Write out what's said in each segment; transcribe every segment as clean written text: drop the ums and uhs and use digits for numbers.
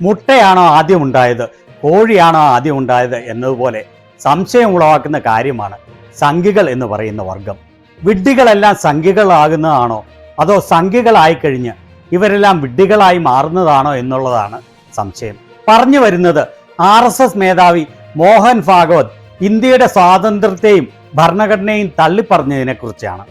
മുട്ടയാണോ ആദ്യം ഉണ്ടായത്, കോഴിയാണോ ആദ്യം ഉണ്ടായത് എന്നതുപോലെ സംശയം ഉളവാക്കുന്ന കാര്യമാണ് സംഘികൾ എന്ന് പറയുന്ന വർഗം. വിഡ്ഢികളെല്ലാം സംഘികളാകുന്നതാണോ, അതോ സംഘികളായിക്കഴിഞ്ഞ് ഇവരെല്ലാം വിഡ്ഢികളായി മാറുന്നതാണോ എന്നുള്ളതാണ് സംശയം. പറഞ്ഞു വരുന്നത് RSS മേധാവി മോഹൻ ഭാഗവത് ഇന്ത്യയുടെ സ്വാതന്ത്ര്യത്തെയും ഭരണഘടനയും തള്ളിപ്പറഞ്ഞതിനെ കുറിച്ചാണ്.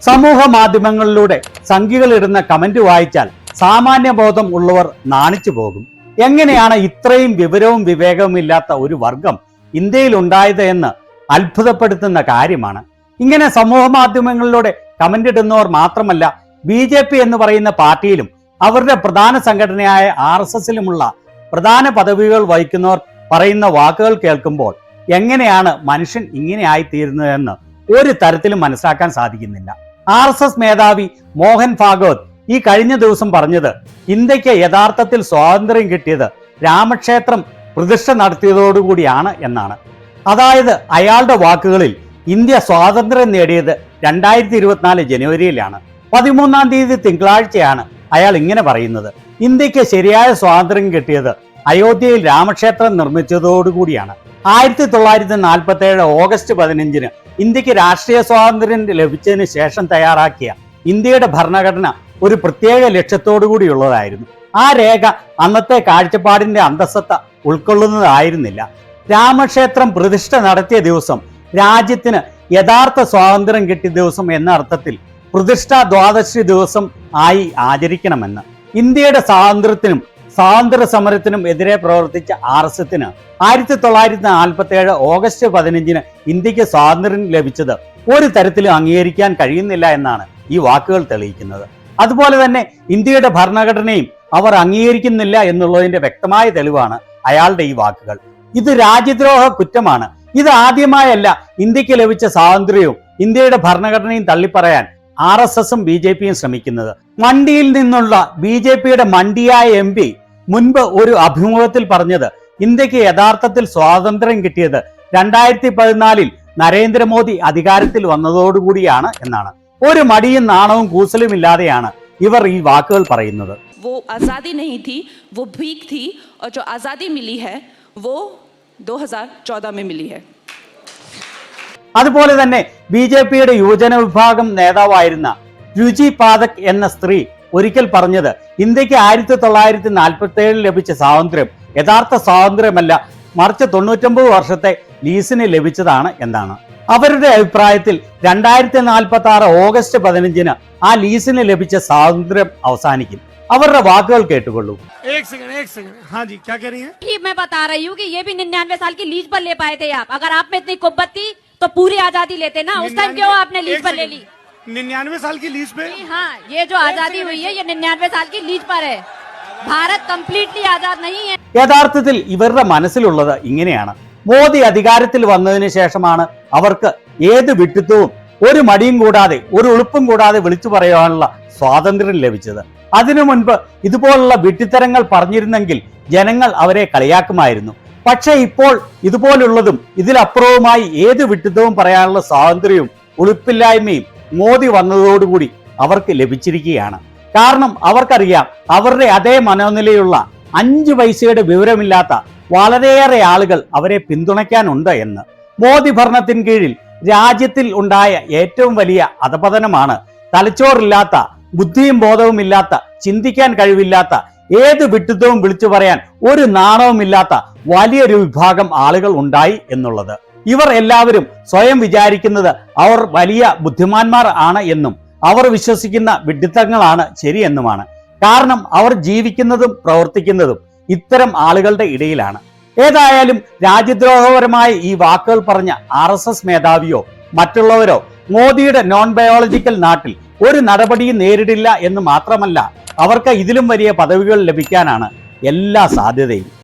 സമൂഹ മാധ്യമങ്ങളിലൂടെ സംഘികൾ ഇടുന്ന കമന്റ് വായിച്ചാൽ സാമാന്യ ബോധം ഉള്ളവർ നാണിച്ചു പോകും. എങ്ങനെയാണ് ഇത്രയും വിവരവും വിവേകവും ഇല്ലാത്ത ഒരു വർഗം ഇന്ത്യയിൽ ഉണ്ടായത് എന്ന് അത്ഭുതപ്പെടുത്തുന്ന കാര്യമാണ്. ഇങ്ങനെ സമൂഹ മാധ്യമങ്ങളിലൂടെ കമന്റ് ഇടുന്നവർ മാത്രമല്ല, BJP എന്ന് പറയുന്ന പാർട്ടിയിലും അവരുടെ പ്രധാന സംഘടനയായ RSSലുമുള്ള പ്രധാന പദവികൾ വഹിക്കുന്നവർ പറയുന്ന വാക്കുകൾ കേൾക്കുമ്പോൾ എങ്ങനെയാണ് മനുഷ്യൻ ഇങ്ങനെ ആയിത്തീരുന്നതെന്ന് ഒരു തരത്തിലും മനസ്സിലാക്കാൻ സാധിക്കുന്നില്ല. RSS മേധാവി മോഹൻ ഭാഗവത് ഈ കഴിഞ്ഞ ദിവസം പറഞ്ഞത് ഇന്ത്യക്ക് യഥാർത്ഥത്തിൽ സ്വാതന്ത്ര്യം കിട്ടിയത് രാമക്ഷേത്രം പ്രതിഷ്ഠ നടത്തിയതോടുകൂടിയാണ് എന്നാണ്. അതായത് അയാളുടെ വാക്കുകളിൽ ഇന്ത്യ സ്വാതന്ത്ര്യം നേടിയത് 2024 ജനുവരിയിലാണ്. 13-ാം തീയതി തിങ്കളാഴ്ചയാണ് അയാൾ ഇങ്ങനെ പറയുന്നത്. ഇന്ത്യക്ക് ശരിയായ സ്വാതന്ത്ര്യം കിട്ടിയത് അയോധ്യയിൽ രാമക്ഷേത്രം നിർമ്മിച്ചതോടുകൂടിയാണ്. 1947 ഓഗസ്റ്റ് 15-ന് ഇന്ത്യക്ക് രാഷ്ട്രീയ സ്വാതന്ത്ര്യം ലഭിച്ചതിന് ശേഷം തയ്യാറാക്കിയ ഇന്ത്യയുടെ ഭരണഘടന ഒരു പ്രത്യേക ലക്ഷ്യത്തോടു കൂടിയുള്ളതായിരുന്നു. ആ രേഖ അന്നത്തെ കാഴ്ചപ്പാടിന്റെ അന്തസ്സത്ത ഉൾക്കൊള്ളുന്നതായിരുന്നില്ല. രാമക്ഷേത്രം പ്രതിഷ്ഠ നടത്തിയ ദിവസം രാജ്യത്തിന് യഥാർത്ഥ സ്വാതന്ത്ര്യം കിട്ടിയ ദിവസം എന്ന അർത്ഥത്തിൽ പ്രതിഷ്ഠാ ദ്വാദശി ദിവസം ആയി ആചരിക്കണമെന്ന്. ഇന്ത്യയുടെ സ്വാതന്ത്ര്യത്തിനും സ്വാതന്ത്ര്യ സമരത്തിനും എതിരെ പ്രവർത്തിച്ച RSSന് 1947 ഓഗസ്റ്റ് 15-ന് ഇന്ത്യക്ക് സ്വാതന്ത്ര്യം ലഭിച്ചത് ഒരു തരത്തിലും അംഗീകരിക്കാൻ കഴിയുന്നില്ല എന്നാണ് ഈ വാക്കുകൾ തെളിയിക്കുന്നത്. അതുപോലെ തന്നെ ഇന്ത്യയുടെ ഭരണഘടനയും അവർ അംഗീകരിക്കുന്നില്ല എന്നുള്ളതിന്റെ വ്യക്തമായ തെളിവാണ് അയാളുടെ ഈ വാക്കുകൾ. ഇത് രാജ്യദ്രോഹ കുറ്റമാണ്. ഇത് ആദ്യമായല്ല ഇന്ത്യക്ക് ലഭിച്ച സ്വാതന്ത്ര്യവും ഇന്ത്യയുടെ ഭരണഘടനയും തള്ളിപ്പറയാൻ RSSും BJPയും ശ്രമിക്കുന്നത്. മണ്ഡിയിൽ നിന്നുള്ള BJPയുടെ മണ്ഡിയായ MP മുൻപ് ഒരു അഭിമുഖത്തിൽ പറഞ്ഞത് ഇന്ത്യക്ക് യഥാർത്ഥത്തിൽ സ്വാതന്ത്ര്യം കിട്ടിയത് 2014-ൽ നരേന്ദ്രമോദി അധികാരത്തിൽ വന്നതോടുകൂടിയാണ് എന്നാണ്. ഒരു മടിയും നാണവും കൂസലും ഇല്ലാതെയാണ് ഇവർ ഈ വാക്കുകൾ പറയുന്നത്. वो आज़ादी नहीं थी, वो भीख थी, और जो आज़ादी मिली है वो 2014 में मिली है. അതുപോലെ തന്നെ BJPയുടെ യുവജന വിഭാഗം നേതാവായിരുന്ന രുചി പാതക് എന്ന സ്ത്രീ ഒരിക്കൽ പറഞ്ഞത് ഇന്ത്യക്ക് 1947 ലഭിച്ച സ്വാതന്ത്ര്യം യഥാർത്ഥ സ്വാതന്ത്ര്യമല്ല, മറിച്ച് 99 വർഷത്തെ ലീസിന് ലഭിച്ചതാണ് എന്നാണ്. അവരുടെ അഭിപ്രായത്തിൽ 2046 ഓഗസ്റ്റ് 15-ന് ആ ലീസിന് ലഭിച്ച സ്വാതന്ത്ര്യം അവസാനിക്കും. അവരുടെ വാക്കുകൾ കേട്ടുകൊള്ളൂ. एक सेकंड हाँ जी, क्या कह रही हैं? मैं बता रही हूँ कि ये भी 99 साल की लीज पर ले पाए थे आप. अगर आप में इतनी कुब्बत थी तो पूरी आजादी लेते ना. उस टाइम क्यों आपने लीज पर ले ली? 99 साल की लीज पे? हाँ, ये जो आजादी हुई है ये 99 साल की लीज पर है. भारत कंप्लीटली आजाद नहीं है. യഥാർത്ഥത്തിൽ ഇവരുടെ മനസ്സിലുള്ളത് ഇങ്ങനെയാണ്. മോദി അധികാരത്തിൽ വന്നതിന് ശേഷമാണ് അവർക്ക് ഏത് വിഡ്ഢിത്തവും ഒരു മടിയും കൂടാതെ ഒരു ഉളുപ്പും കൂടാതെ വിളിച്ചു പറയാനുള്ള സ്വാതന്ത്ര്യം ലഭിച്ചത്. അതിനു മുൻപ് ഇതുപോലുള്ള വിഡ്ഢിത്തരങ്ങൾ പറഞ്ഞിരുന്നെങ്കിൽ ജനങ്ങൾ അവരെ കളിയാക്കുമായിരുന്നു. പക്ഷെ ഇപ്പോൾ ഇതുപോലുള്ളതും ഇതിലപ്പുറവുമായി ഏത് വിഡ്ഢിത്തവും പറയാനുള്ള സ്വാതന്ത്ര്യവും ഉളുപ്പില്ലായ്മയും മോദി വന്നതോടുകൂടി അവർക്ക് ലഭിച്ചിരിക്കുകയാണ്. കാരണം അവർക്കറിയാം അവരുടെ അതേ മനോനിലയുള്ള 5 പൈസയുടെ വിവരമില്ലാത്ത വളരെയേറെ ആളുകൾ അവരെ പിന്തുണയ്ക്കാനുണ്ട് എന്ന്. മോദി ഭരണത്തിന് കീഴിൽ രാജ്യത്തിൽ ഉണ്ടായ ഏറ്റവും വലിയ അധപതനമാണ് തലച്ചോറില്ലാത്ത, ബുദ്ധിയും ബോധവും ഇല്ലാത്ത, ചിന്തിക്കാൻ കഴിവില്ലാത്ത, ഏത് വിഡ്ഢിത്തവും വിളിച്ചു പറയാൻ ഒരു നാണവുമില്ലാത്ത വലിയൊരു വിഭാഗം ആളുകൾ ഉണ്ടായി എന്നുള്ളത്. ഇവർ എല്ലാവരും സ്വയം വിചാരിക്കുന്നത് അവർ വലിയ ബുദ്ധിമാന്മാർ ആണ് എന്നും അവർ വിശ്വസിക്കുന്ന വിഡ്ഢിത്തങ്ങളാണ് ശരിയെന്നുമാണ്. കാരണം അവർ ജീവിക്കുന്നതും പ്രവർത്തിക്കുന്നതും ഇത്തരം ആളുകളുടെ ഇടയിലാണ്. ഏതായാലും രാജ്യദ്രോഹപരമായ ഈ വാക്കുകൾ പറഞ്ഞ RSS മേധാവിയോ മറ്റുള്ളവരോ മോദിയുടെ നോൺ ബയോളജിക്കൽ നാട്ടിൽ ഒരു നടപടിയും നേരിടില്ല എന്ന് മാത്രമല്ല, അവർക്ക് ഇതിലും വലിയ പദവികൾ ലഭിക്കാനാണ് എല്ലാ സാധ്യതയും.